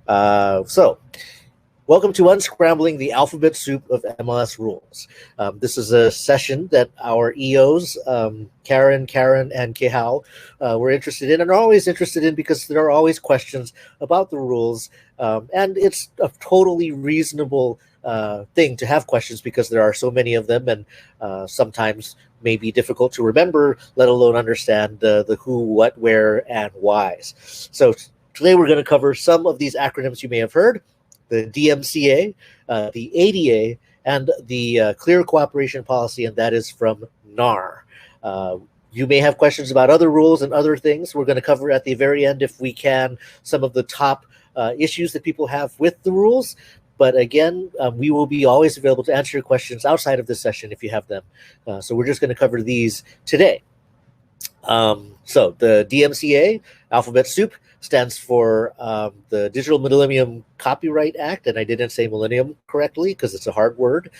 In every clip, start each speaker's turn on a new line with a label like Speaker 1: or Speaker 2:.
Speaker 1: So, welcome to Unscrambling the Alphabet Soup of MLS Rules. This is a session that our EOs, Karen, and Kehao, were interested in and are always interested in because there are always questions about the rules. And it's a totally reasonable thing to have questions because there are so many of them and sometimes may be difficult to remember, let alone understand the who, what, where, and whys. So today we're going to cover some of these acronyms you may have heard: the DMCA, the ADA, and the Clear Cooperation Policy, and that is from NAR. You may have questions about other rules and other things. We're going to cover at the very end, if we can, some of the top issues that people have with the rules. But again, we will be always available to answer your questions outside of this session if you have them. So we're just going to cover these today. So the DMCA, alphabet soup, stands for the Digital Millennium Copyright Act, and I didn't say millennium correctly because it's a hard word,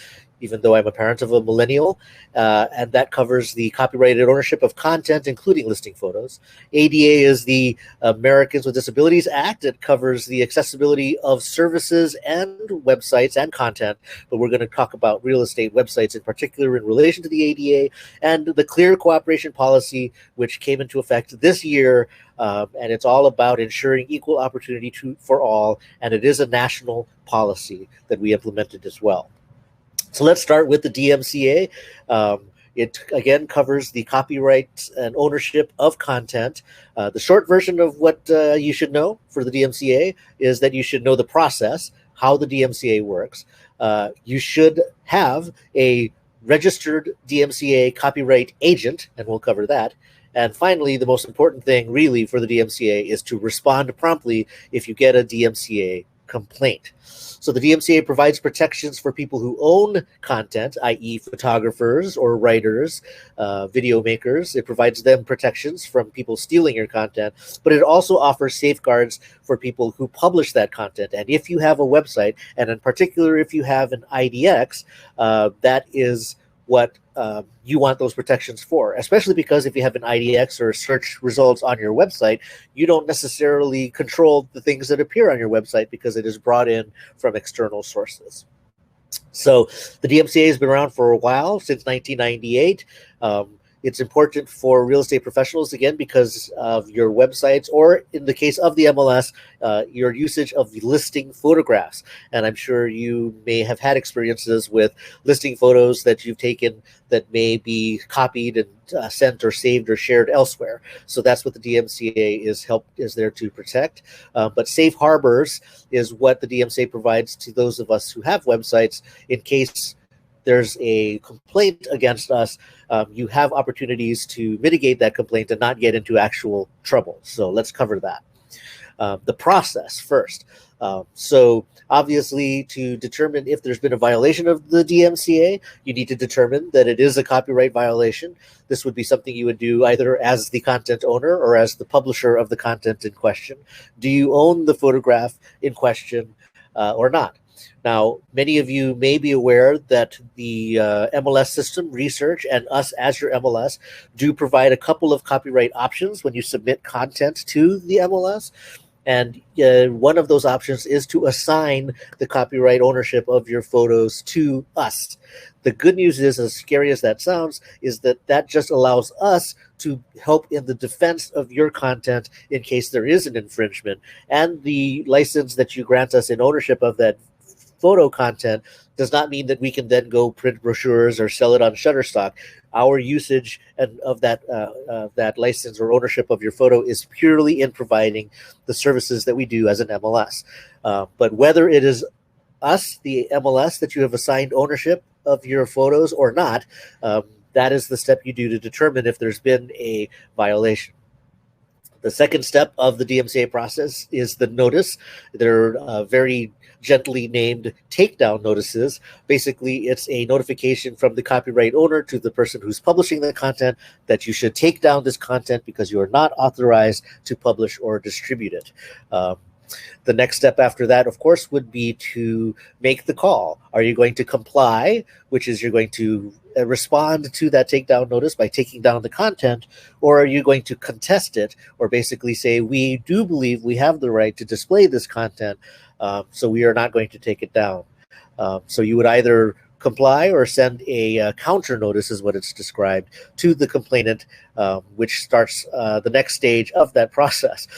Speaker 1: even though I'm a parent of a millennial, and that covers the copyrighted ownership of content, including listing photos. ADA is the Americans with Disabilities Act. It covers the accessibility of services and websites and content, but we're going to talk about real estate websites in particular in relation to the ADA, and the Clear Cooperation Policy, which came into effect this year, and it's all about ensuring equal opportunity for all, and it is a national policy that we implemented as well. So let's start with the DMCA. It again covers the copyright and ownership of content. The short version of what you should know for the DMCA is that you should know the process, how the DMCA works. You should have a registered DMCA copyright agent, and we'll cover that. And finally, the most important thing really for the DMCA is to respond promptly if you get a DMCA complaint. So the DMCA provides protections for people who own content, i.e. photographers or writers, video makers. It provides them protections from people stealing your content, but it also offers safeguards for people who publish that content. And if you have a website, and in particular if you have an IDX, that is what you want those protections for, especially because if you have an IDX or search results on your website, you don't necessarily control the things that appear on your website because it is brought in from external sources. So the DMCA has been around for a while, since 1998. It's important for real estate professionals, again, because of your websites, or in the case of the MLS, your usage of listing photographs. And I'm sure you may have had experiences with listing photos that you've taken that may be copied and sent or saved or shared elsewhere. So that's what the DMCA is there to protect. But safe harbors is what the DMCA provides to those of us who have websites in case there's a complaint against us. You have opportunities to mitigate that complaint and not get into actual trouble. So let's cover that. The process first. So obviously, to determine if there's been a violation of the DMCA, you need to determine that it is a copyright violation. This would be something you would do either as the content owner or as the publisher of the content in question. Do you own the photograph in question or not? Now, many of you may be aware that the MLS system research and us as your MLS do provide a couple of copyright options when you submit content to the MLS. And one of those options is to assign the copyright ownership of your photos to us. The good news is, as scary as that sounds, is that just allows us to help in the defense of your content in case there is an infringement. And the license that you grant us in ownership of that photo content does not mean that we can then go print brochures or sell it on Shutterstock. Our usage of that license or ownership of your photo is purely in providing the services that we do as an MLS. But whether it is us, the MLS, that you have assigned ownership of your photos or not, that is the step you do to determine if there's been a violation. The second step of the DMCA process is the notice. They're very gently named takedown notices. Basically, it's a notification from the copyright owner to the person who's publishing the content that you should take down this content because you are not authorized to publish or distribute it. The next step after that, of course, would be to make the call. Are you going to comply, which is you're going to respond to that takedown notice by taking down the content, or are you going to contest it, or basically say, we do believe we have the right to display this content, so we are not going to take it down. So you would either comply or send a counter notice, is what it's described, to the complainant, which starts the next stage of that process.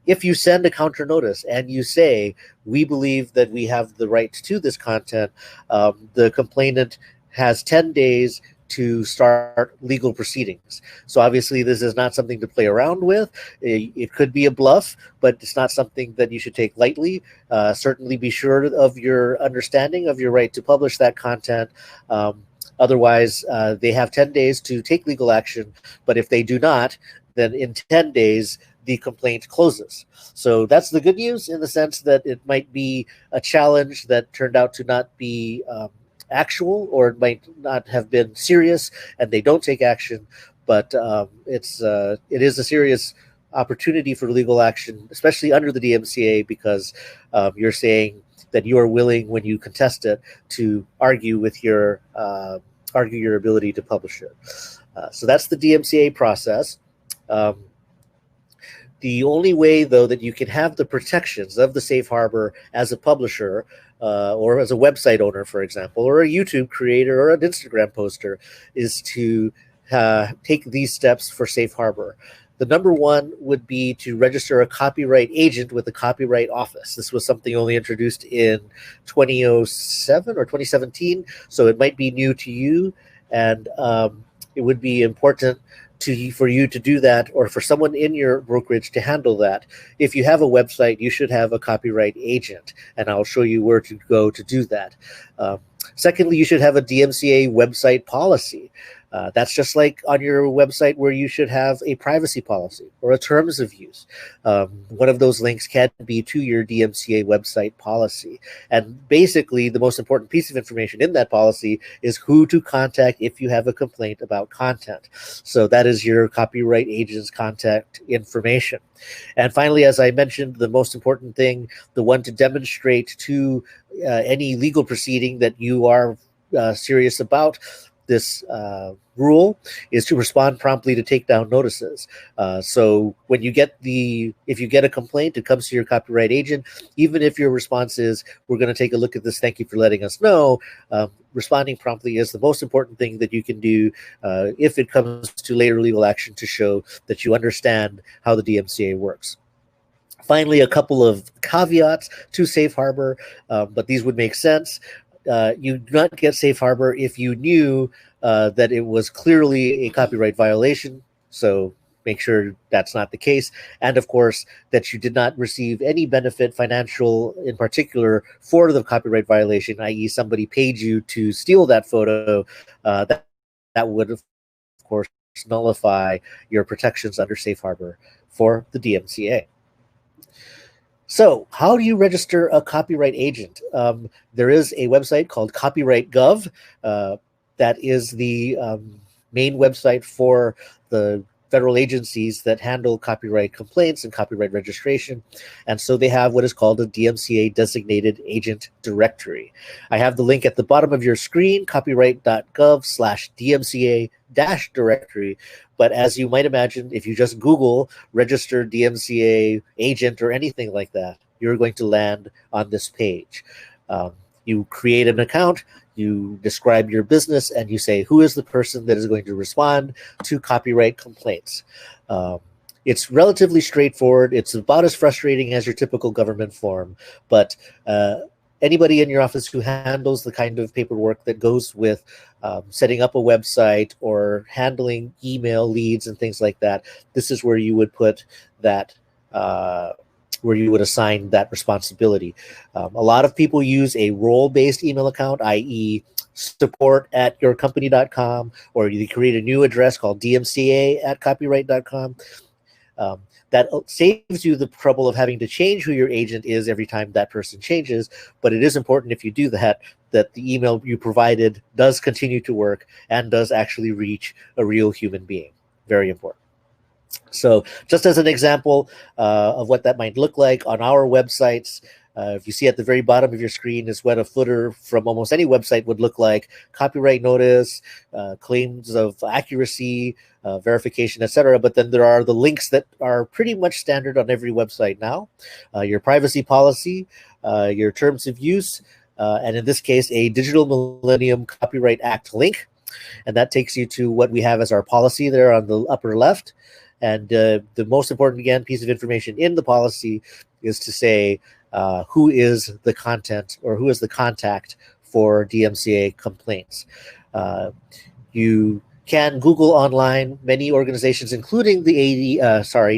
Speaker 1: If you send a counter notice and you say, we believe that we have the right to this content, the complainant has 10 days to start legal proceedings. So obviously this is not something to play around with. It could be a bluff, but it's not something that you should take lightly. Certainly be sure of your understanding of your right to publish that content. Otherwise, they have 10 days to take legal action, but if they do not, then in 10 days, the complaint closes. So that's the good news, in the sense that it might be a challenge that turned out to not be actual, or it might not have been serious and they don't take action, but it is a serious opportunity for legal action, especially under the DMCA, because you're saying that you are willing, when you contest it, to argue your ability to publish it. So that's the DMCA process. The only way, though, that you can have the protections of the safe harbor as a publisher, or as a website owner, for example, or a YouTube creator or an Instagram poster, is to take these steps for safe harbor. The number one would be to register a copyright agent with the Copyright Office. This was something only introduced in 2007 or 2017, so it might be new to you, and it would be important for you to do that, or for someone in your brokerage to handle that. If you have a website, you should have a copyright agent, and I'll show you where to go to do that. Secondly, you should have a DMCA website policy. That's just like on your website where you should have a privacy policy or a terms of use. One of those links can be to your DMCA website policy. And basically, the most important piece of information in that policy is who to contact if you have a complaint about content. So that is your copyright agent's contact information. And finally, as I mentioned, the most important thing, the one to demonstrate to any legal proceeding that you are serious about this rule, is to respond promptly to takedown notices. So when you get if you get a complaint, it comes to your copyright agent. Even if your response is, we're going to take a look at this, thank you for letting us know, responding promptly is the most important thing that you can do if it comes to later legal action, to show that you understand how the DMCA works. Finally, a couple of caveats to safe harbor, but these would make sense. You do not get safe harbor if you knew that it was clearly a copyright violation. So make sure that's not the case. And of course, that you did not receive any benefit, financial in particular, for the copyright violation, i.e. somebody paid you to steal that photo. That would, of course, nullify your protections under safe harbor for the DMCA. So how do you register a copyright agent? There is a website called Copyright.gov. That is the main website for the federal agencies that handle copyright complaints and copyright registration. And so they have what is called a DMCA designated agent directory. I have the link at the bottom of your screen, copyright.gov/DMCA-directory. But as you might imagine, if you just Google registered DMCA agent or anything like that, you're going to land on this page. You create an account, you describe your business, and you say who is the person that is going to respond to copyright complaints. It's relatively straightforward. It's about as frustrating as your typical government form, but anybody in your office who handles the kind of paperwork that goes with setting up a website or handling email leads and things like that, this is where you would put that, where you would assign that responsibility. A lot of people use a role-based email account, i.e. support@yourcompany.com, or you create a new address called dmca@copyright.com. That saves you the trouble of having to change who your agent is every time that person changes, but it is important, if you do that the email you provided does continue to work and does actually reach a real human being. Very important. So just as an example of what that might look like on our websites, if you see at the very bottom of your screen is what a footer from almost any website would look like: copyright notice, claims of accuracy, verification, etc. But then there are the links that are pretty much standard on every website now: your privacy policy, your terms of use, and in this case, a Digital Millennium Copyright Act link. And that takes you to what we have as our policy there on the upper left. And the most important, again, piece of information in the policy is to say who is the content or who is the contact for DMCA complaints. You can Google online. Many organizations, including the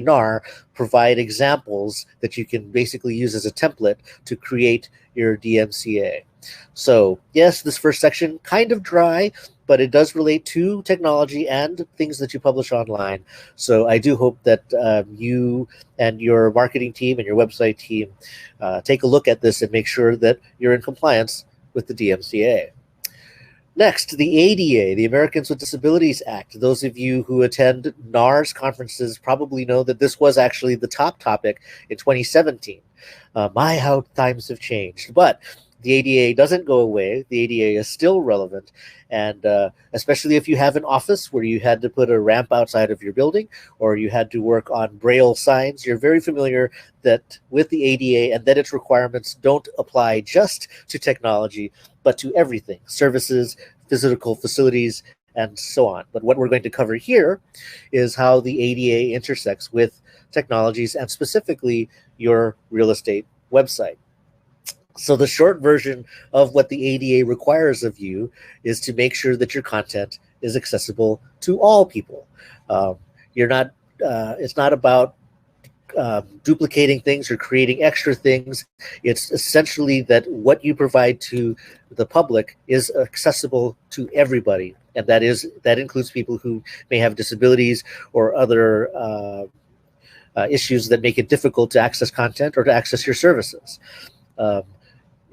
Speaker 1: NAR, provide examples that you can basically use as a template to create your DMCA. So yes, this first section kind of dry, but it does relate to technology and things that you publish online. So I do hope that you and your marketing team and your website team take a look at this and make sure that you're in compliance with the DMCA. Next, the ADA, the Americans with Disabilities Act. Those of you who attend NAR's conferences probably know that this was actually the top topic in 2017. My, how times have changed. But the ADA doesn't go away. The ADA is still relevant. And especially if you have an office where you had to put a ramp outside of your building or you had to work on Braille signs, you're very familiar that with the ADA and that its requirements don't apply just to technology, but to everything: services, physical facilities, and so on. But what we're going to cover here is how the ADA intersects with technologies and specifically your real estate website. So the short version of what the ADA requires of you is to make sure that your content is accessible to all people. It's not about duplicating things or creating extra things. It's essentially that what you provide to the public is accessible to everybody, and that includes people who may have disabilities or other issues that make it difficult to access content or to access your services.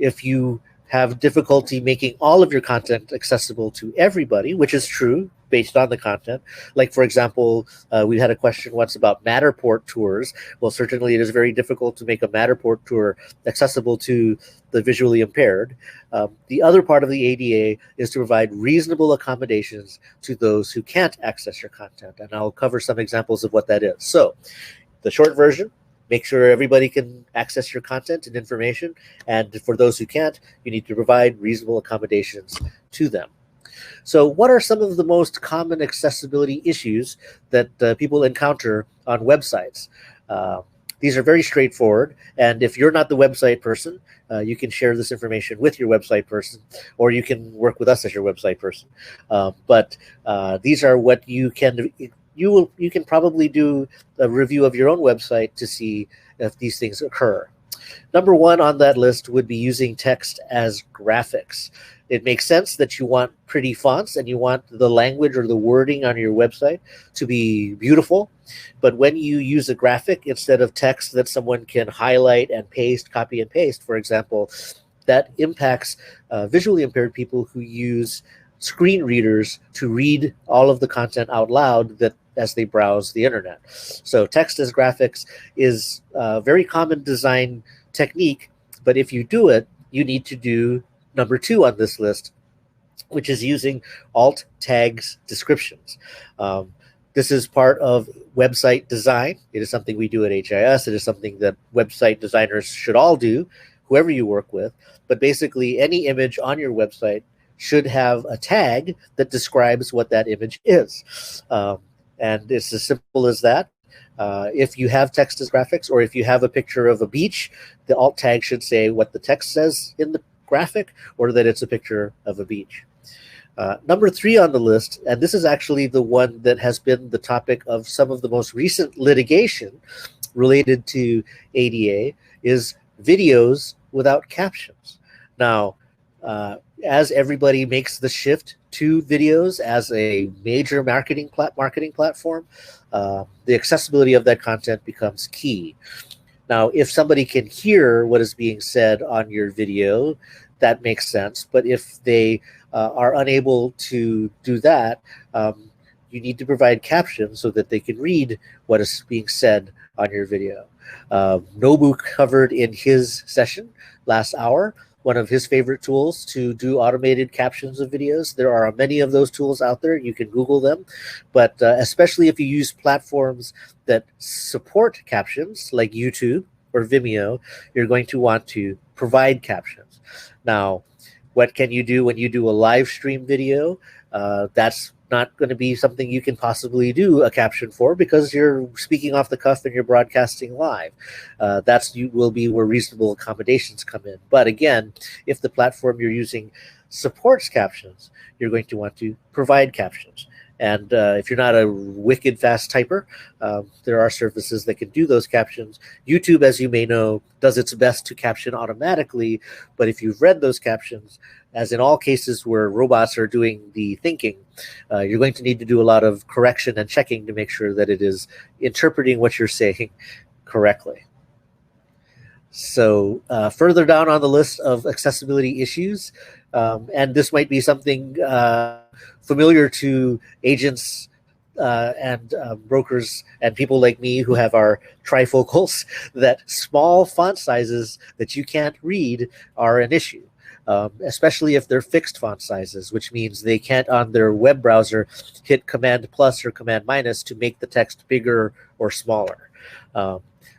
Speaker 1: If you have difficulty making all of your content accessible to everybody, which is true based on the content, like for example, we had a question once about Matterport tours. Well, certainly it is very difficult to make a Matterport tour accessible to the visually impaired. The other part of the ADA is to provide reasonable accommodations to those who can't access your content, and I'll cover some examples of what that is. So the short version: make sure everybody can access your content and information. And for those who can't, you need to provide reasonable accommodations to them. So what are some of the most common accessibility issues that people encounter on websites? These are very straightforward. And if you're not the website person, you can share this information with your website person, or you can work with us as your website person. But these are what you can... You can probably do a review of your own website to see if these things occur. Number one on that list would be using text as graphics. It makes sense that you want pretty fonts and you want the language or the wording on your website to be beautiful. But when you use a graphic instead of text that someone can highlight and paste, copy and paste, for example, that impacts visually impaired people who use screen readers to read all of the content out loud that as they browse the internet. So text as graphics is a very common design technique, but if you do it, you need to do number two on this list, which is using alt tags descriptions. This is part of website design. It is something we do at HIS. It is something that website designers should all do, whoever you work with. But basically, any image on your website should have a tag that describes what that image is. And it's as simple as that. If you have text as graphics, or if you have a picture of a beach, the alt tag should say what the text says in the graphic, or that it's a picture of a beach. Number three on the list, and this is actually the one that has been the topic of some of the most recent litigation related to ADA, is videos without captions. Now, as everybody makes the shift to videos as a major marketing platform, the accessibility of that content becomes key. Now, if somebody can hear what is being said on your video, that makes sense. But if they are unable to do that, you need to provide captions so that they can read what is being said on your video. Nobu covered in his session last hour one of his favorite tools to do automated captions of videos. There are many of those tools out there. You can Google them, but especially if you use platforms that support captions like YouTube or Vimeo, you're going to want to provide captions. Now, what can you do when you do a live stream video? That's not going to be something you can possibly do a caption for because you're speaking off the cuff and you're broadcasting live. Will be where reasonable accommodations come in. But again, if the platform you're using supports captions, you're going to want to provide captions. And if you're not a wicked fast typer, there are services that can do those captions. YouTube, as you may know, does its best to caption automatically. But if you've read those captions, as in all cases where robots are doing the thinking, you're going to need to do a lot of correction and checking to make sure that it is interpreting what you're saying correctly. So further down on the list of accessibility issues, and this might be something familiar to agents and brokers and people like me who have our trifocals, that small font sizes that you can't read are an issue. Especially if they're fixed font sizes, which means they can't on their web browser hit Command plus or Command minus to make the text bigger or smaller.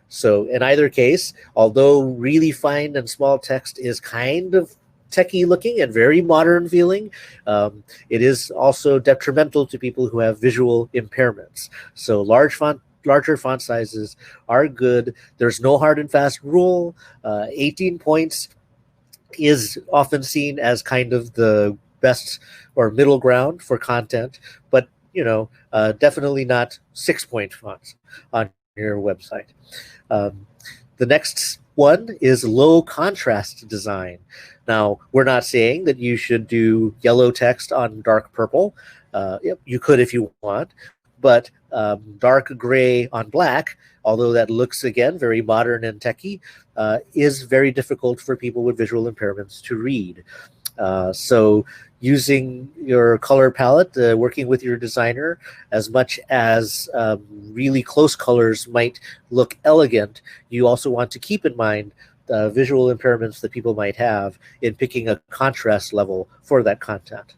Speaker 1: So in either case, although really fine and small text is kind of techie looking and very modern feeling, it is also detrimental to people who have visual impairments. So larger font sizes are good. There's no hard and fast rule. 18 points is often seen as kind of the best or middle ground for content, but definitely not 6-point fonts on your website. The next one is low contrast design. Now, we're not saying that you should do yellow text on dark purple. You could if you want, but dark gray on black, although that looks, again, very modern and techy, is very difficult for people with visual impairments to read. So using your color palette, working with your designer, as much as really close colors might look elegant, you also want to keep in mind visual impairments that people might have in picking a contrast level for that content.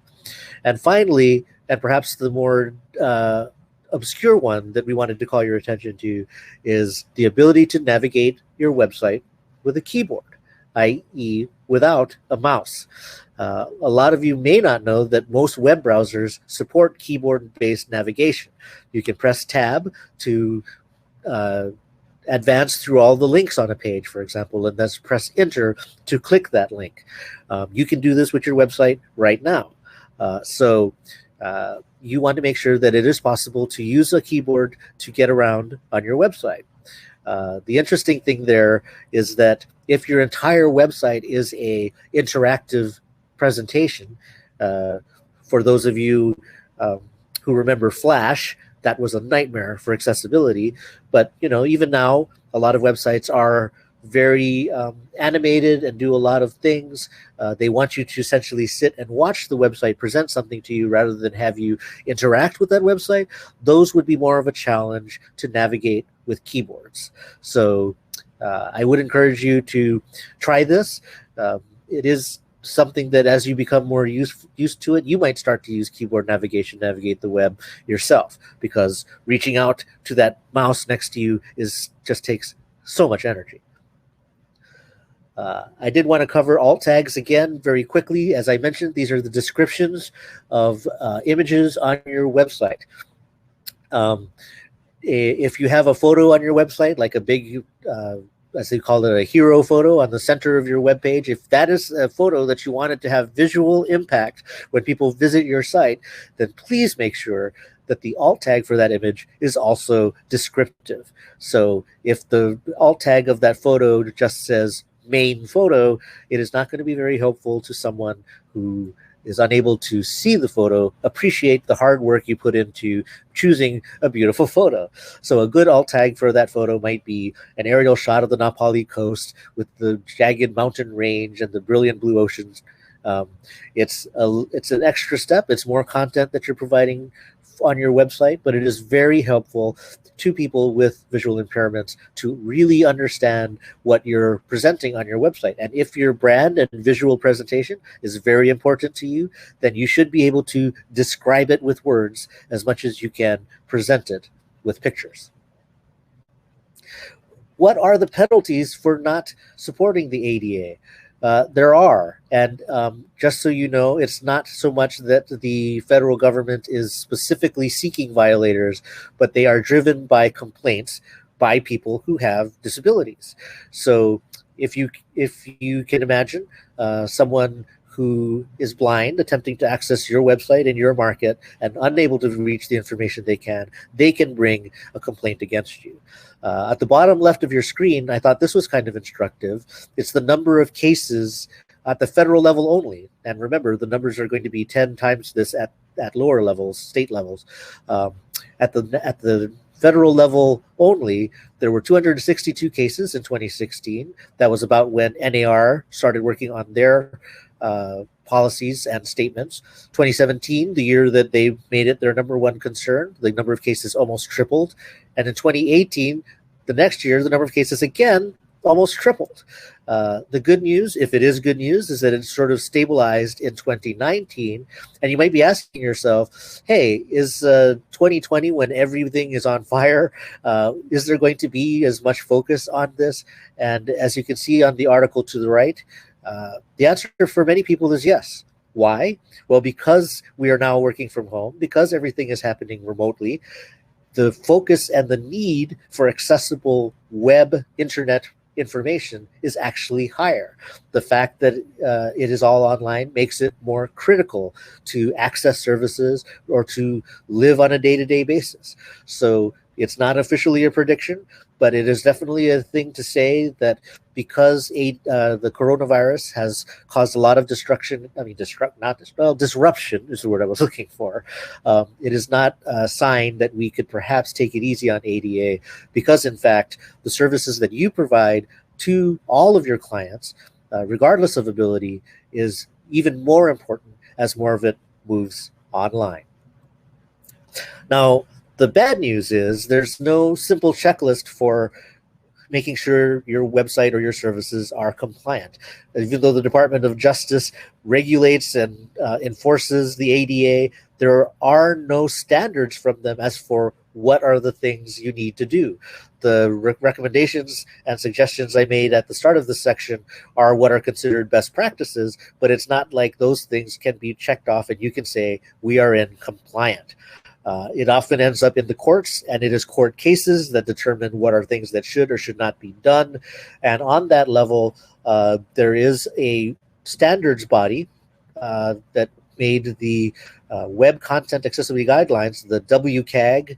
Speaker 1: And finally, and perhaps the more obscure one that we wanted to call your attention to, is the ability to navigate your website with a keyboard, i.e. without a mouse. A lot of you may not know that most web browsers support keyboard-based navigation. You can press Tab to advance through all the links on a page, for example, and then press Enter to click that link. You can do this with your website right now. So you want to make sure that it is possible to use a keyboard to get around on your website. The interesting thing there is that if your entire website is a interactive presentation, for those of you who remember Flash, that was a nightmare for accessibility. But even now, a lot of websites are very animated and do a lot of things. They want you to essentially sit and watch the website present something to you rather than have you interact with that website. Those would be more of a challenge to navigate with keyboards. So I would encourage you to try this. It is something that as you become more used to it, you might start to use keyboard navigation, navigate the web yourself, because reaching out to that mouse next to you just takes so much energy. I did want to cover alt tags again very quickly. As I mentioned, these are the descriptions of images on your website. If you have a photo on your website, like a big, as they call it, a hero photo on the center of your web page, if that is a photo that you wanted to have visual impact when people visit your site, then please make sure that the alt tag for that image is also descriptive. So if the alt tag of that photo just says main photo, it is not going to be very helpful to someone who is unable to see the photo, appreciate the hard work you put into choosing a beautiful photo. So a good alt tag for that photo might be an aerial shot of the Nepali coast with the jagged mountain range and the brilliant blue oceans. It's an extra step. It's more content that you're providing on your website, but it is very helpful to people with visual impairments to really understand what you're presenting on your website. And if your brand and visual presentation is very important to you, then you should be able to describe it with words as much as you can present it with pictures. What are the penalties for not supporting the ADA? There are, and just so you know, it's not so much that the federal government is specifically seeking violators, but they are driven by complaints by people who have disabilities. So if you can imagine someone who is blind attempting to access your website in your market and unable to reach the information they can bring a complaint against you. At the bottom left of your screen, I thought this was kind of instructive. It's the number of cases at the federal level only. And remember, the numbers are going to be 10 times this at lower levels, state levels. At the federal level only, there were 262 cases in 2016. That was about when NAR started working on their policies and statements. 2017, the year that they made it their number one concern, the number of cases almost tripled. And in 2018, the next year, the number of cases again almost tripled. The good news, if it is good news, is that it's sort of stabilized in 2019. And you might be asking yourself, hey, is 2020, when everything is on fire, is there going to be as much focus on this? And as you can see on the article to the right, the answer for many people is yes. Why? Well, because we are now working from home, because everything is happening remotely, the focus and the need for accessible web internet information is actually higher. The fact that it is all online makes it more critical to access services or to live on a day-to-day basis. So it's not officially a prediction, but it is definitely a thing to say that because the coronavirus has caused a lot of disruption is the word I was looking for. It is not a sign that we could perhaps take it easy on ADA, because in fact, the services that you provide to all of your clients, regardless of ability, is even more important as more of it moves online. Now, the bad news is there's no simple checklist for making sure your website or your services are compliant. Even though the Department of Justice regulates and enforces the ADA, there are no standards from them as for what are the things you need to do. The recommendations and suggestions I made at the start of this section are what are considered best practices, but it's not like those things can be checked off and you can say, we are in compliant. It often ends up in the courts, and it is court cases that determine what are things that should or should not be done. And on that level, there is a standards body that made the Web Content Accessibility Guidelines, the WCAG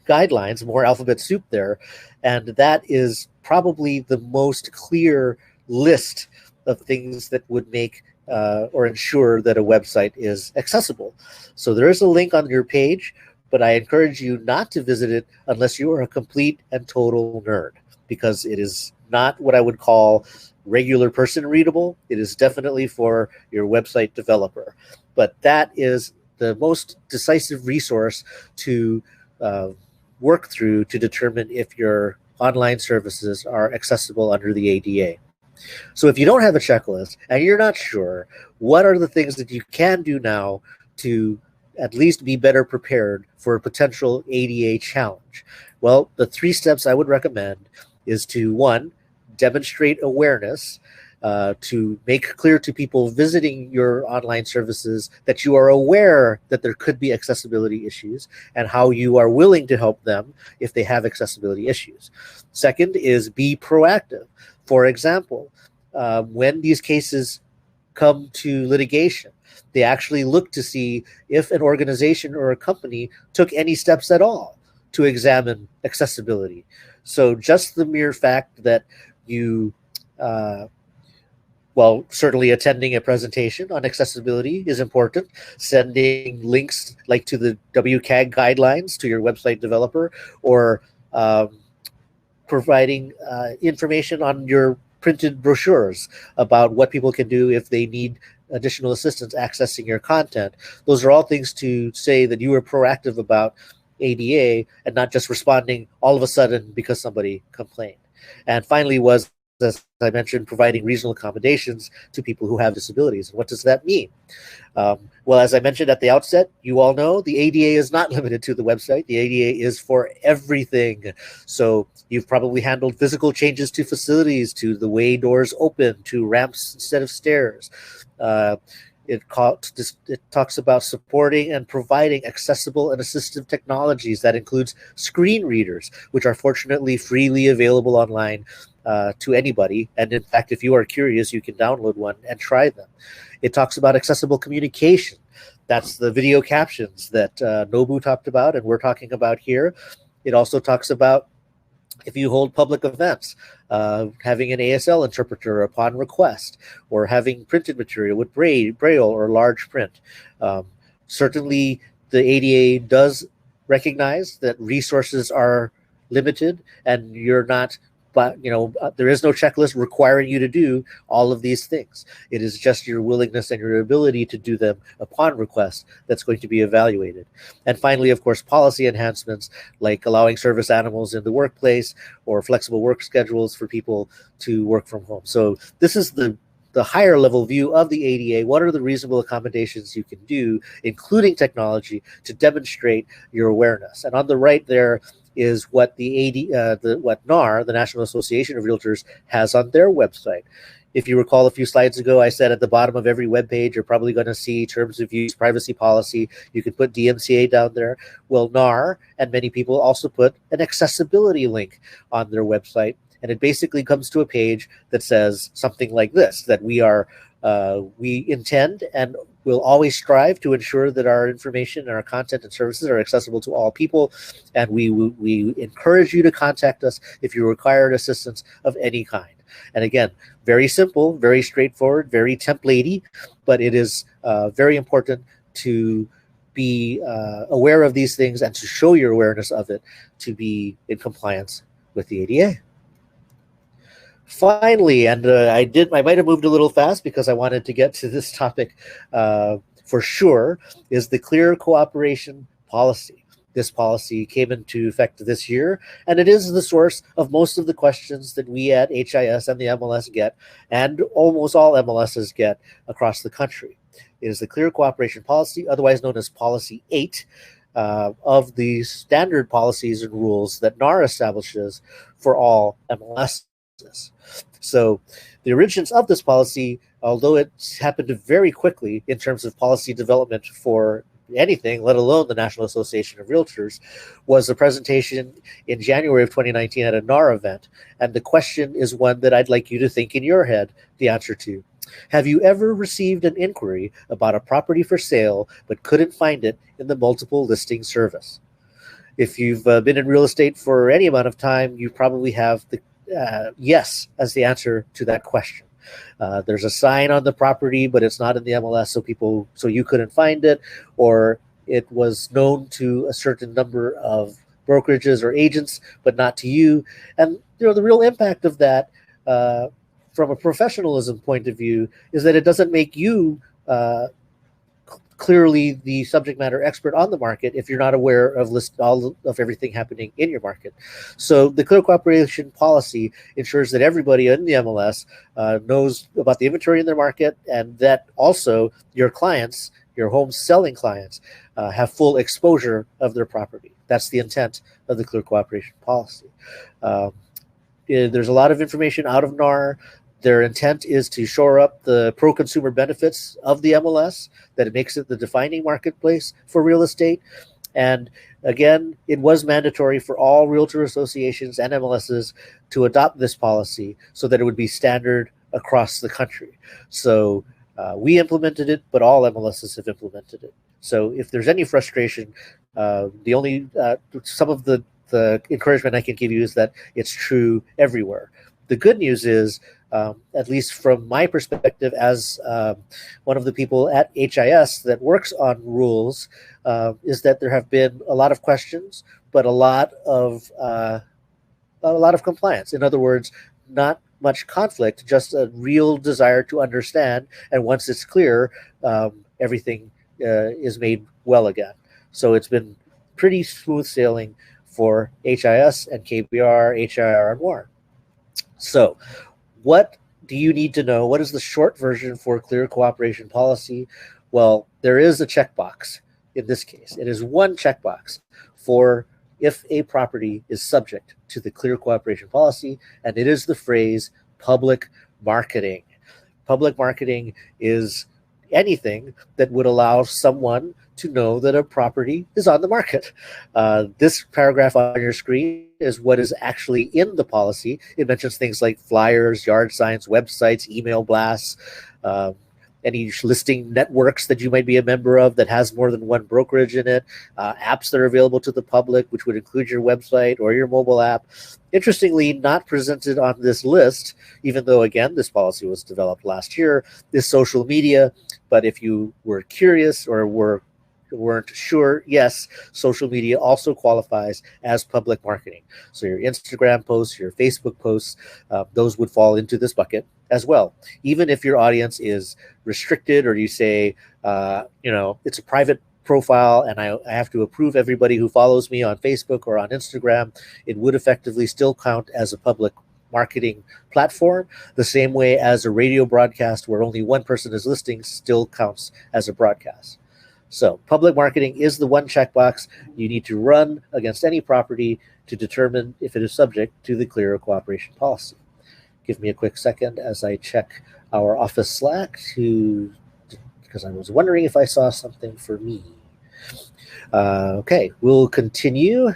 Speaker 1: guidelines, more alphabet soup there. And that is probably the most clear list of things that would make or ensure that a website is accessible. So there is a link on your page, but I encourage you not to visit it unless you are a complete and total nerd, because it is not what I would call regular person readable. It is definitely for your website developer. But that is the most decisive resource to work through to determine if your online services are accessible under the ADA. So if you don't have a checklist and you're not sure, what are the things that you can do now to at least be better prepared for a potential ADA challenge? Well, the 3 steps I would recommend is to, 1, demonstrate awareness, to make clear to people visiting your online services that you are aware that there could be accessibility issues and how you are willing to help them if they have accessibility issues. Second is be proactive. For example, when these cases come to litigation, they actually look to see if an organization or a company took any steps at all to examine accessibility. So just the mere fact that you, certainly attending a presentation on accessibility is important. Sending links like to the WCAG guidelines to your website developer, or providing information on your printed brochures about what people can do if they need additional assistance accessing your content. Those are all things to say that you were proactive about ADA and not just responding all of a sudden because somebody complained. And finally was, as I mentioned, providing reasonable accommodations to people who have disabilities. And what does that mean? Well, as I mentioned at the outset, you all know the ADA is not limited to the website. The ADA is for everything. So you've probably handled physical changes to facilities, to the way doors open, to ramps instead of stairs. It talks about supporting and providing accessible and assistive technologies. That includes screen readers, which are fortunately freely available online to anybody. And in fact, if you are curious, you can download one and try them. It talks about accessible communication. That's the video captions that Nobu talked about and we're talking about here. It also talks about if you hold public events, having an ASL interpreter upon request, or having printed material with braille or large print. Certainly, the ADA does recognize that resources are limited, and you're not. But there is no checklist requiring you to do all of these things. It is just your willingness and your ability to do them upon request that's going to be evaluated. And finally, of course, policy enhancements like allowing service animals in the workplace or flexible work schedules for people to work from home. So this is the higher level view of the ADA. What are the reasonable accommodations you can do, including technology, to demonstrate your awareness? And on the right there is what what NAR, the National Association of Realtors, has on their website. If you recall a few slides ago, I said at the bottom of every web page, you're probably going to see terms of use, privacy policy. You can put DMCA down there. Well, NAR and many people also put an accessibility link on their website. And it basically comes to a page that says something like this, that we intend and will always strive to ensure that our information and our content and services are accessible to all people. And we encourage you to contact us if you require assistance of any kind. And again, very simple, very straightforward, very templatey, but it is very important to be aware of these things and to show your awareness of it to be in compliance with the ADA. Finally, and I might have moved a little fast because I wanted to get to this topic for sure, is the clear cooperation policy. This policy came into effect this year, and it is the source of most of the questions that we at HIS and the MLS get, and almost all MLSs get across the country. It is the clear cooperation policy, otherwise known as Policy 8, of the standard policies and rules that NAR establishes for all MLSs. So the origins of this policy, although it happened very quickly in terms of policy development for anything, let alone the National Association of Realtors, was a presentation in January of 2019 at a NAR event. And the question is one that I'd like you to think in your head the answer to. Have you ever received an inquiry about a property for sale but couldn't find it in the multiple listing service? If you've been in real estate for any amount of time, you probably have the yes as the answer to that question. There's a sign on the property, but it's not in the MLS, so you couldn't find it, or it was known to a certain number of brokerages or agents, but not to you. And the real impact of that, from a professionalism point of view, is that it doesn't make you clearly the subject matter expert on the market if you're not aware of all of everything happening in your market. So the clear cooperation policy ensures that everybody in the MLS knows about the inventory in their market, and that also your clients, your home selling clients, have full exposure of their property. That's the intent of the clear cooperation policy. There's a lot of information out of NAR. Their intent is to shore up the pro-consumer benefits of the MLS, that it makes it the defining marketplace for real estate. And again, it was mandatory for all realtor associations and MLSs to adopt this policy so that it would be standard across the country. So we implemented it, but all MLSs have implemented it. So if there's any frustration, some of the encouragement I can give you is that it's true everywhere. The good news is, at least from my perspective as one of the people at HIS that works on rules, is that there have been a lot of questions, but a lot of compliance. In other words, not much conflict, just a real desire to understand. And once it's clear, everything is made well again. So it's been pretty smooth sailing for HIS and KBR, HIR, and more. So what do you need to know? What is the short version for clear cooperation policy? Well, there is a checkbox in this case. It is one checkbox for if a property is subject to the clear cooperation policy, and it is the phrase public marketing. Public marketing is anything that would allow someone to know that a property is on the market. This paragraph on your screen is what is actually in the policy. It mentions things like flyers, yard signs, websites, email blasts, any listing networks that you might be a member of that has more than one brokerage in it, apps that are available to the public, which would include your website or your mobile app. Interestingly, not presented on this list, even though, again, this policy was developed last year, is social media. But if you were curious or weren't sure, yes, social media also qualifies as public marketing. So your Instagram posts, your Facebook posts, those would fall into this bucket as well. Even if your audience is restricted, or you say, it's a private profile and I have to approve everybody who follows me on Facebook or on Instagram, it would effectively still count as a public marketing platform, the same way as a radio broadcast where only one person is listening still counts as a broadcast. So public marketing is the one checkbox you need to run against any property to determine if it is subject to the clear cooperation policy. Give me a quick second as I check our office Slack because I was wondering if I saw something for me. Okay, we'll continue.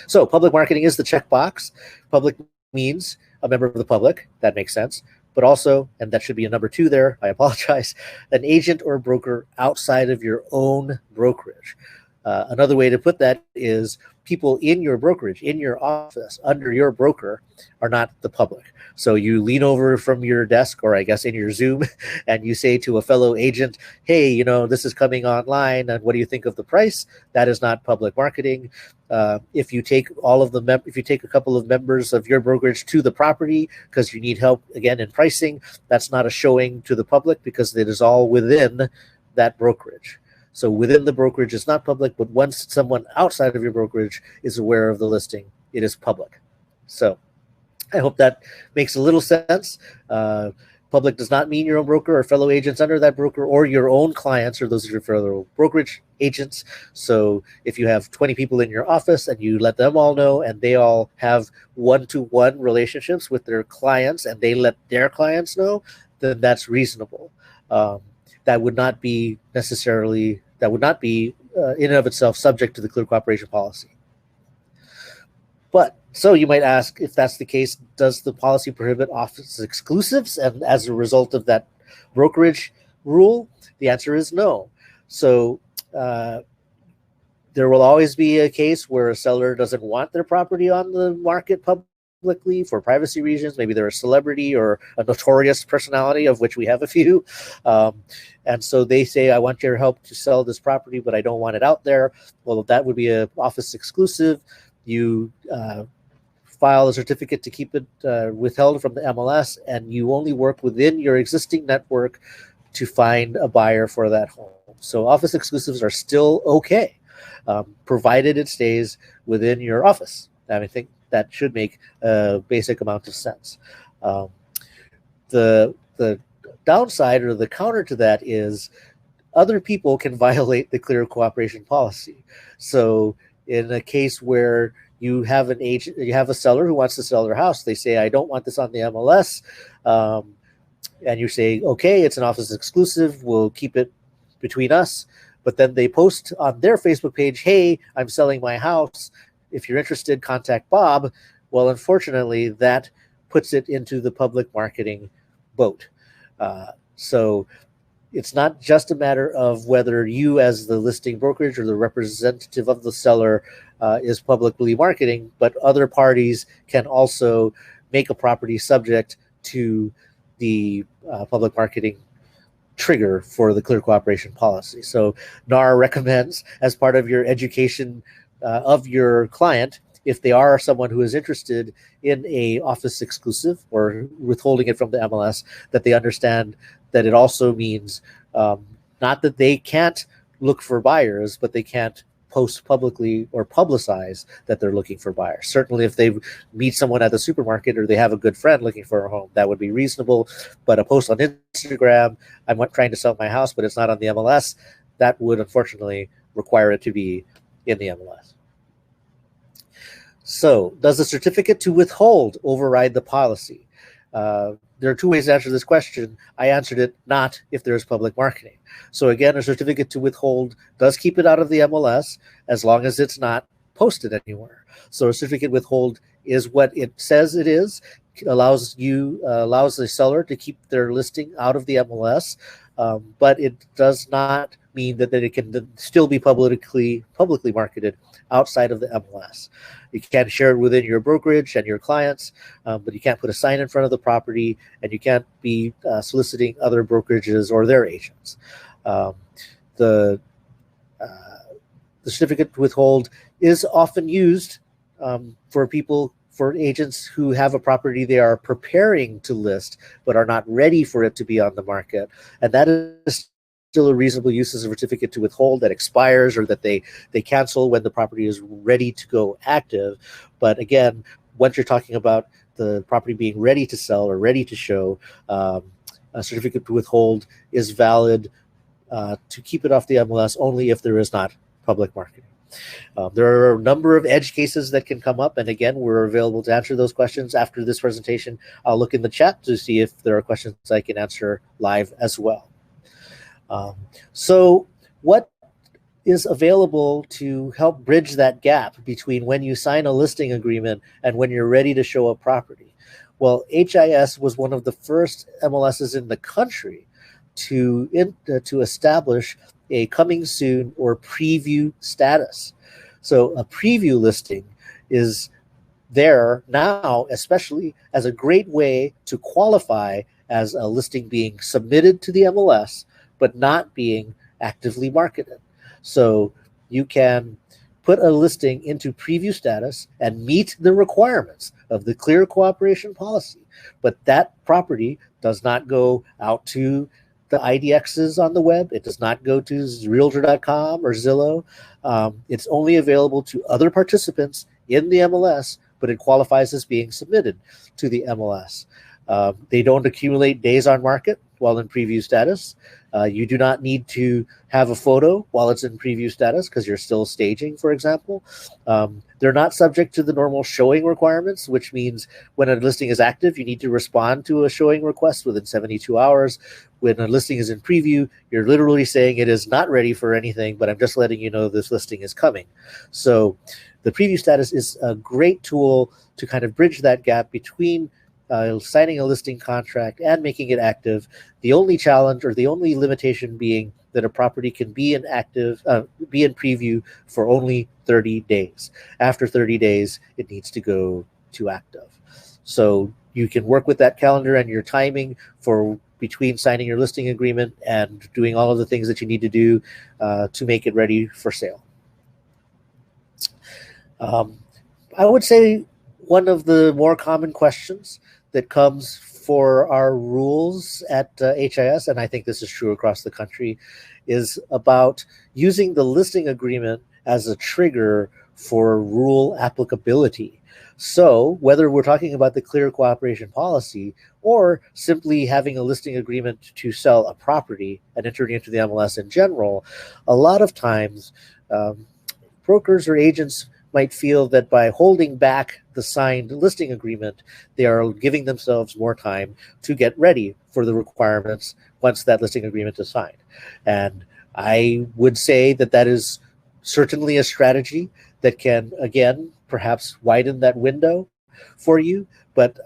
Speaker 1: So public marketing is the checkbox. Public means a member of the public. That makes sense. But also, and that should be a number 2 there, I apologize, an agent or broker outside of your own brokerage. Another way to put that is people in your brokerage, in your office, under your broker, are not the public. So you lean over from your desk, or I guess in your Zoom, and you say to a fellow agent, hey, this is coming online, and what do you think of the price? That is not public marketing. If you take if you take a couple of members of your brokerage to the property because you need help, again, in pricing, that's not a showing to the public because it is all within that brokerage. So within the brokerage is not public, but once someone outside of your brokerage is aware of the listing, it is public. So I hope that makes a little sense. Public does not mean your own broker or fellow agents under that broker or your own clients or those of your fellow brokerage agents. So if you have 20 people in your office and you let them all know and they all have one-to-one relationships with their clients and they let their clients know, then that's reasonable. That would not be in and of itself subject to the clear cooperation policy. But so you might ask, if that's the case, does the policy prohibit office exclusives? And as a result of that brokerage rule, the answer is no. So there will always be a case where a seller doesn't want their property on the market publicly for privacy reasons. Maybe they're a celebrity or a notorious personality, of which we have a few. And so they say, I want your help to sell this property, but I don't want it out there. Well, that would be an office exclusive. You file a certificate to keep it withheld from the MLS, and you only work within your existing network to find a buyer for that home. So office exclusives are still okay, provided it stays within your office. I think that should make a basic amount of sense. The downside or the counter to that is other people can violate the clear cooperation policy. So in a case where you have a seller who wants to sell their house, they say, I don't want this on the MLS. And you say, okay, it's an office exclusive, we'll keep it between us. But then they post on their Facebook page, hey, I'm selling my house. If you're interested, contact Bob. Well, unfortunately, that puts it into the public marketing boat. So it's not just a matter of whether you as the listing brokerage or the representative of the seller is publicly marketing, but other parties can also make a property subject to the public marketing trigger for the clear cooperation policy. So NAR recommends, as part of your education of your client, if they are someone who is interested in a office exclusive or withholding it from the MLS, that they understand that it also means not that they can't look for buyers, but they can't post publicly or publicize that they're looking for buyers. Certainly if they meet someone at the supermarket or they have a good friend looking for a home, that would be reasonable. But a post on Instagram, I'm trying to sell my house, but it's not on the MLS, that would unfortunately require it to be in the MLS. So, does the certificate to withhold override the policy? There are two ways to answer this question. I answered it not if there's public marketing. So again, a certificate to withhold does keep it out of the MLS as long as it's not posted anywhere. So a certificate withhold is what it says it is. Allows the seller to keep their listing out of the MLS, but it does not mean that it can still be publicly marketed outside of the MLS. You can share it within your brokerage and your clients, but you can't put a sign in front of the property, and you can't be soliciting other brokerages or their agents. The certificate to withhold is often used for agents who have a property they are preparing to list but are not ready for it to be on the market, and that is still a reasonable use as a certificate to withhold that expires or that they cancel when the property is ready to go active. But again, once you're talking about the property being ready to sell or ready to show, a certificate to withhold is valid to keep it off the MLS only if there is not public marketing. There are a number of edge cases that can come up, and again, we're available to answer those questions after this presentation. I'll look in the chat to see if there are questions I can answer live as well. So what is available to help bridge that gap between when you sign a listing agreement and when you're ready to show a property? Well, HIS was one of the first MLSs in the country to establish a coming soon or preview status. So a preview listing is there now, especially as a great way to qualify as a listing being submitted to the MLS, but not being actively marketed. So you can put a listing into preview status and meet the requirements of the clear cooperation policy, but that property does not go out to the IDXs on the web. It does not go to Realtor.com or Zillow. It's only available to other participants in the MLS, but it qualifies as being submitted to the MLS. They don't accumulate days on market while in preview status. You do not need to have a photo while it's in preview status because you're still staging, for example. They're not subject to the normal showing requirements, which means when a listing is active, you need to respond to a showing request within 72 hours. When a listing is in preview, you're literally saying it is not ready for anything, but I'm just letting you know this listing is coming. So the preview status is a great tool to kind of bridge that gap between signing a listing contract and making it active. The only challenge or the only limitation being that a property can be in preview for only 30 days. After 30 days, it needs to go to active. So you can work with that calendar and your timing for between signing your listing agreement and doing all of the things that you need to do to make it ready for sale. I would say one of the more common questions that comes for our rules at HIS, and I think this is true across the country, is about using the listing agreement as a trigger for rule applicability. So whether we're talking about the clear cooperation policy or simply having a listing agreement to sell a property and entering into the MLS in general, a lot of times brokers or agents might feel that by holding back the signed listing agreement, they are giving themselves more time to get ready for the requirements once that listing agreement is signed. And I would say that that is certainly a strategy that can, again, perhaps widen that window for you. But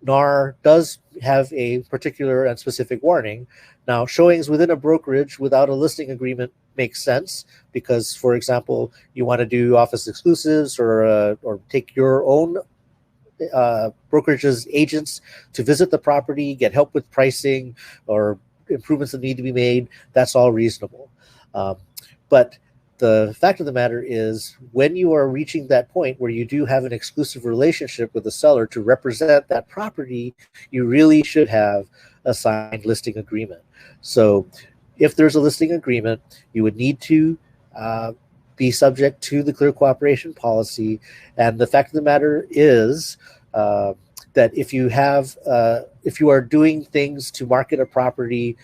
Speaker 1: NAR does have a particular and specific warning. Now, showings within a brokerage without a listing agreement makes sense because, for example, you want to do office exclusives or take your own brokerage's agents to visit the property, get help with pricing or improvements that need to be made. That's all reasonable. But the fact of the matter is, when you are reaching that point where you do have an exclusive relationship with the seller to represent that property, you really should have a signed listing agreement. So if there's a listing agreement, you would need to be subject to the clear cooperation policy. And the fact of the matter is that if you are doing things to market a property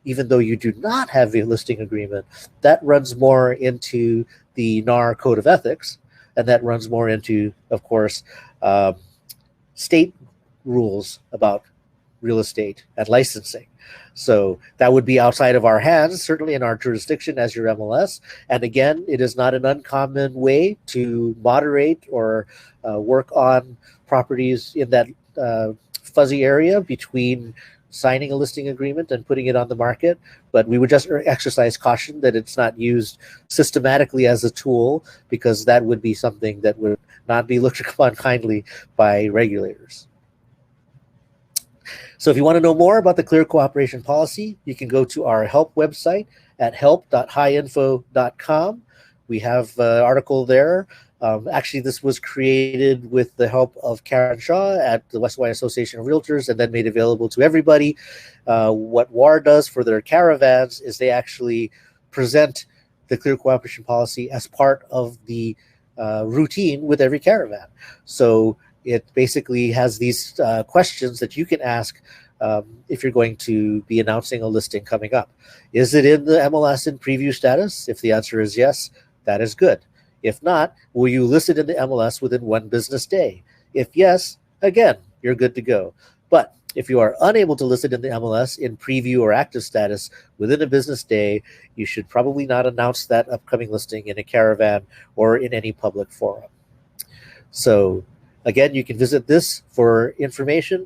Speaker 1: even though you do not have a listing agreement, that runs more into the NAR Code of Ethics, and that runs more into, of course, state rules about real estate and licensing. So that would be outside of our hands, certainly in our jurisdiction as your MLS. And again, it is not an uncommon way to moderate or work on properties in that fuzzy area between signing a listing agreement and putting it on the market. But we would just exercise caution that it's not used systematically as a tool, because that would be something that would not be looked upon kindly by regulators. So if you want to know more about the Clear Cooperation Policy, you can go to our help website at help.hiinfo.com. We have an article there. Actually, this was created with the help of Karen Shaw at the West Hawaiian Association of Realtors and then made available to everybody. What WAR does for their caravans is they actually present the Clear Cooperation Policy as part of the routine with every caravan. So it basically has these questions that you can ask if you're going to be announcing a listing coming up. Is it in the MLS in preview status? If the answer is yes, that is good. If not, will you list it in the MLS within 1 business day? If yes, again, you're good to go. But if you are unable to list it in the MLS in preview or active status within a business day, you should probably not announce that upcoming listing in a caravan or in any public forum. So again, you can visit this for information.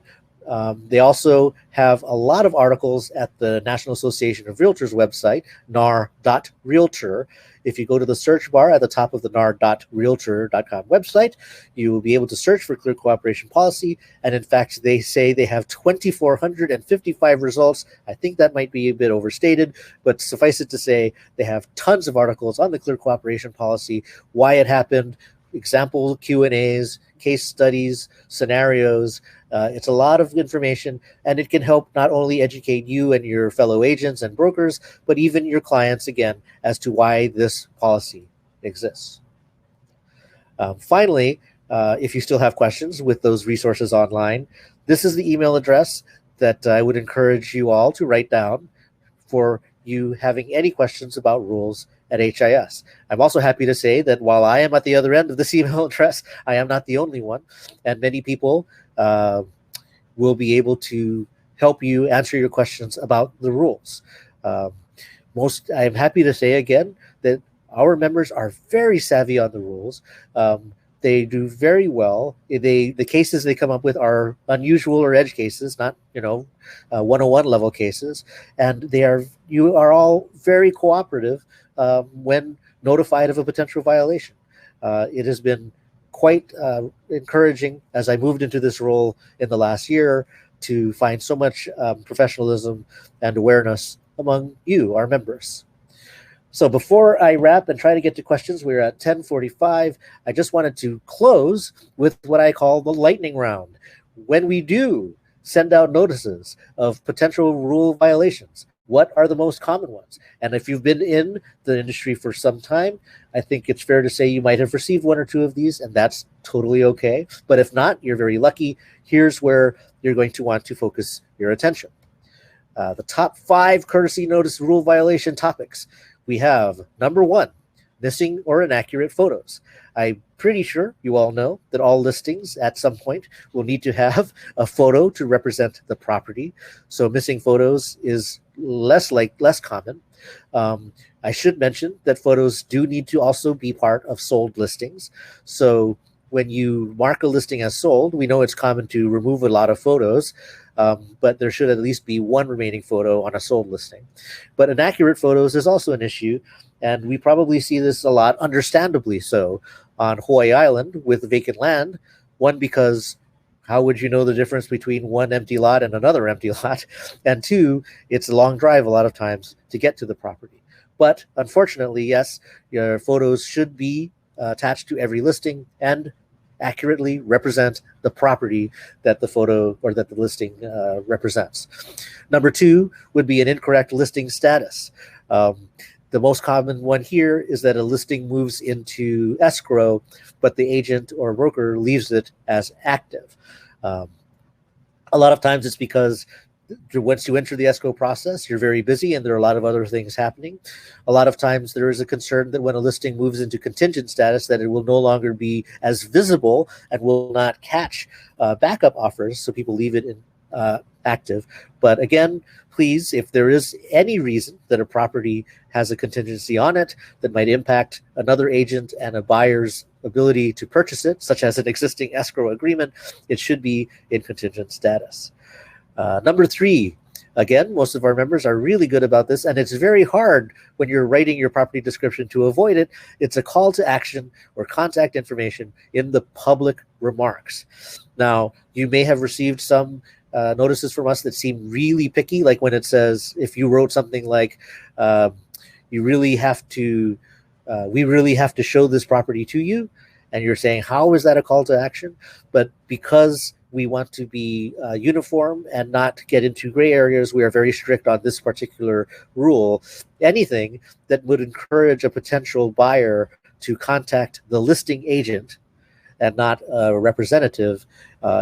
Speaker 1: They also have a lot of articles at the National Association of Realtors website, nar.realtor. If you go to the search bar at the top of the nar.realtor.com website, you will be able to search for Clear Cooperation Policy. And in fact, they say they have 2,455 results. I think that might be a bit overstated, but suffice it to say, they have tons of articles on the Clear Cooperation Policy, why it happened, example Q&As, case studies, scenarios. It's a lot of information, and it can help not only educate you and your fellow agents and brokers, but even your clients, again, as to why this policy exists. Finally, if you still have questions with those resources online, this is the email address that I would encourage you all to write down for you having any questions about rules at HIS. I'm also happy to say that while I am at the other end of this email address, I am not the only one, and many people will be able to help you answer your questions about the rules. I'm happy to say again that our members are very savvy on the rules. They do very well. The cases they come up with are unusual or edge cases, not 101 level cases, and you are all very cooperative when notified of a potential violation. It has been quite encouraging as I moved into this role in the last year to find so much professionalism and awareness among you, our members. So before I wrap and try to get to questions, we're at 10:45. I just wanted to close with what I call the lightning round. When we do send out notices of potential rule violations, what are the most common ones? And if you've been in the industry for some time, I think it's fair to say you might have received 1 or 2 of these, and that's totally okay. But if not, you're very lucky. Here's where you're going to want to focus your attention. The top 5 courtesy notice rule violation topics. We have number 1, missing or inaccurate photos. I'm pretty sure you all know that all listings at some point will need to have a photo to represent the property. So missing photos is less common. I should mention that photos do need to also be part of sold listings. So when you mark a listing as sold, we know it's common to remove a lot of photos, but there should at least be 1 remaining photo on a sold listing. But inaccurate photos is also an issue, and we probably see this a lot, understandably so, on Hawaii Island with vacant land. 1, because how would you know the difference between 1 empty lot and another empty lot? And 2, it's a long drive a lot of times to get to the property. But unfortunately, yes, your photos should be attached to every listing and accurately represent the property that the photo or that the listing represents. Number two would be an incorrect listing status. The most common one here is that a listing moves into escrow, but the agent or broker leaves it as active. A lot of times it's because once you enter the escrow process, you're very busy and there are a lot of other things happening. A lot of times there is a concern that when a listing moves into contingent status, that it will no longer be as visible and will not catch backup offers, so people leave it in active. But again, please, if there is any reason that a property has a contingency on it that might impact another agent and a buyer's ability to purchase it, such as an existing escrow agreement, it should be in contingent status. Number three, again, most of our members are really good about this, and it's very hard when you're writing your property description to avoid it. It's a call to action or contact information in the public remarks. Now, you may have received some notices from us that seem really picky, like when it says, if you wrote something like, we really have to show this property to you, and you're saying, how is that a call to action? But because we want to be uniform and not get into gray areas, we are very strict on this particular rule. Anything that would encourage a potential buyer to contact the listing agent and not a representative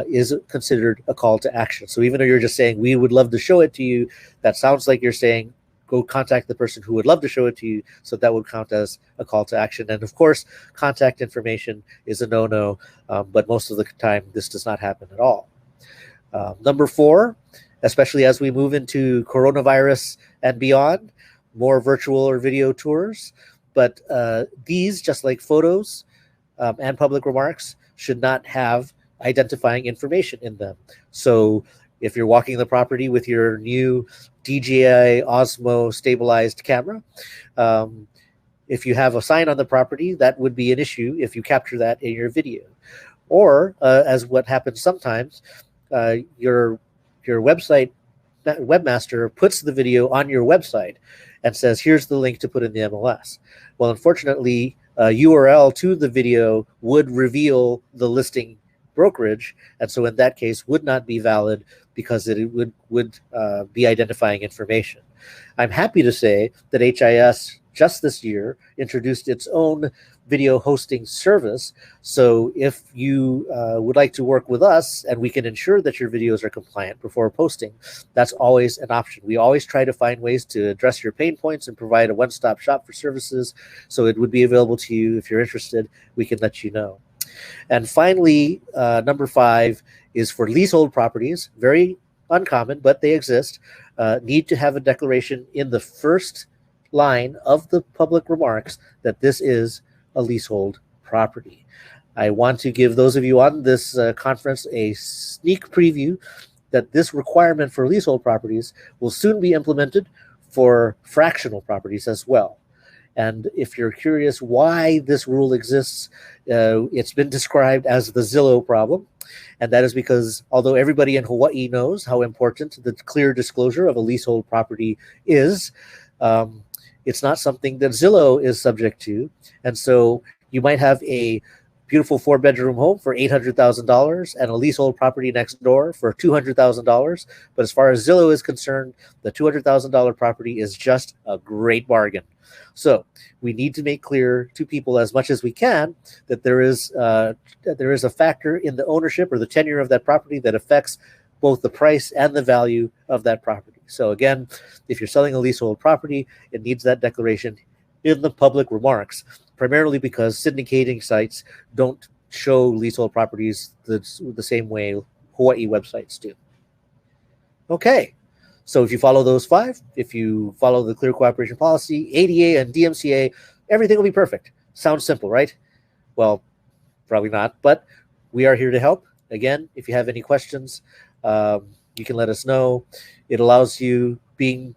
Speaker 1: is considered a call to action. So even though you're just saying, we would love to show it to you, that sounds like you're saying, go contact the person who would love to show it to you. So that would count as a call to action. And of course, contact information is a no-no, but most of the time this does not happen at all. Number four, especially as we move into coronavirus and beyond, more virtual or video tours. But these, just like photos and public remarks, should not have identifying information in them. So if you're walking the property with your new DJI Osmo stabilized camera, if you have a sign on the property, that would be an issue if you capture that in your video. Or as what happens sometimes, your website webmaster puts the video on your website and says, here's the link to put in the MLS. Well, unfortunately, URL to the video would reveal the listing brokerage, and so in that case would not be valid because it would be identifying information. I'm happy to say that HIS just this year introduced its own video hosting service. So if you would like to work with us and we can ensure that your videos are compliant before posting, that's always an option. We always try to find ways to address your pain points and provide a one-stop shop for services. So it would be available to you. If you're interested, we can let you know. And finally, number five is for leasehold properties. Very uncommon, but they exist. Need to have a declaration in the first line of the public remarks that this is a leasehold property. I want to give those of you on this conference a sneak preview that this requirement for leasehold properties will soon be implemented for fractional properties as well. And if you're curious why this rule exists, it's been described as the Zillow problem. And that is because although everybody in Hawaii knows how important the clear disclosure of a leasehold property is, it's not something that Zillow is subject to. And so you might have a beautiful 4-bedroom home for $800,000 and a leasehold property next door for $200,000. But as far as Zillow is concerned, the $200,000 property is just a great bargain. So we need to make clear to people as much as we can that there is a factor in the ownership or the tenure of that property that affects both the price and the value of that property. So again, if you're selling a leasehold property, it needs that declaration in the public remarks, primarily because syndicating sites don't show leasehold properties the same way Hawaii websites do. Okay. So if you follow those five, if you follow the clear cooperation policy, ADA and DMCA, everything will be perfect. Sounds simple, right? Well, probably not, but we are here to help. Again, if you have any questions, you can let us know. It allows you, being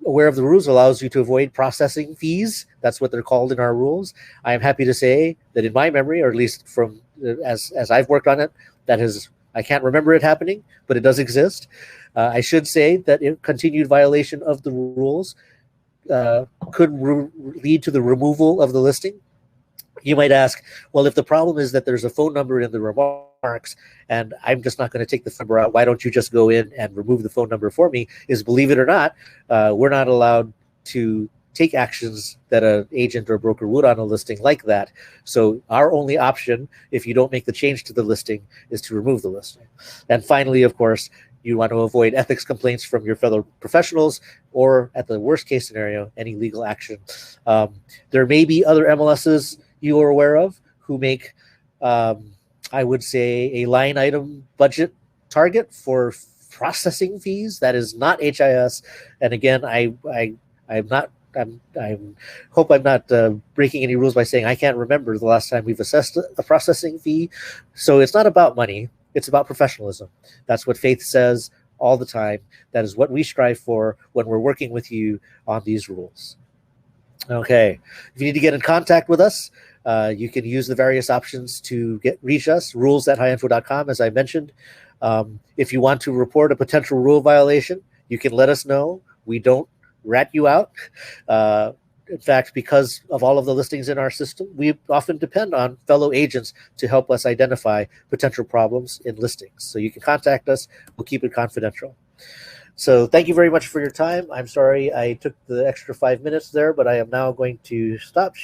Speaker 1: aware of the rules allows you to avoid processing fees. That's what they're called in our rules. I am happy to say that in my memory, or at least from as I've worked on it, I can't remember it happening, but it does exist. I should say that in continued violation of the rules lead to the removal of the listing. You might ask, well, if the problem is that there's a phone number in the remarks and I'm just not going to take the phone number out, why don't you just go in and remove the phone number for me? Is, believe it or not, we're not allowed to take actions that an agent or broker would on a listing like that. So our only option, if you don't make the change to the listing, is to remove the listing. And finally, of course, you want to avoid ethics complaints from your fellow professionals, or at the worst case scenario, any legal action. There may be other MLSs you are aware of who make, I would say, a line item budget target for processing fees. That is not HIS. And again, I hope I'm not breaking any rules by saying I can't remember the last time we've assessed a processing fee. So it's not about money. It's about professionalism. That's what Faith says all the time. That is what we strive for when we're working with you on these rules. Okay. If you need to get in contact with us, you can use the various options to reach us, rules@higheinfo.com, as I mentioned. If you want to report a potential rule violation, you can let us know. We don't rat you out. In fact, because of all of the listings in our system, we often depend on fellow agents to help us identify potential problems in listings. So you can contact us. We'll keep it confidential. So thank you very much for your time. I'm sorry I took the extra 5 minutes there, but I am now going to stop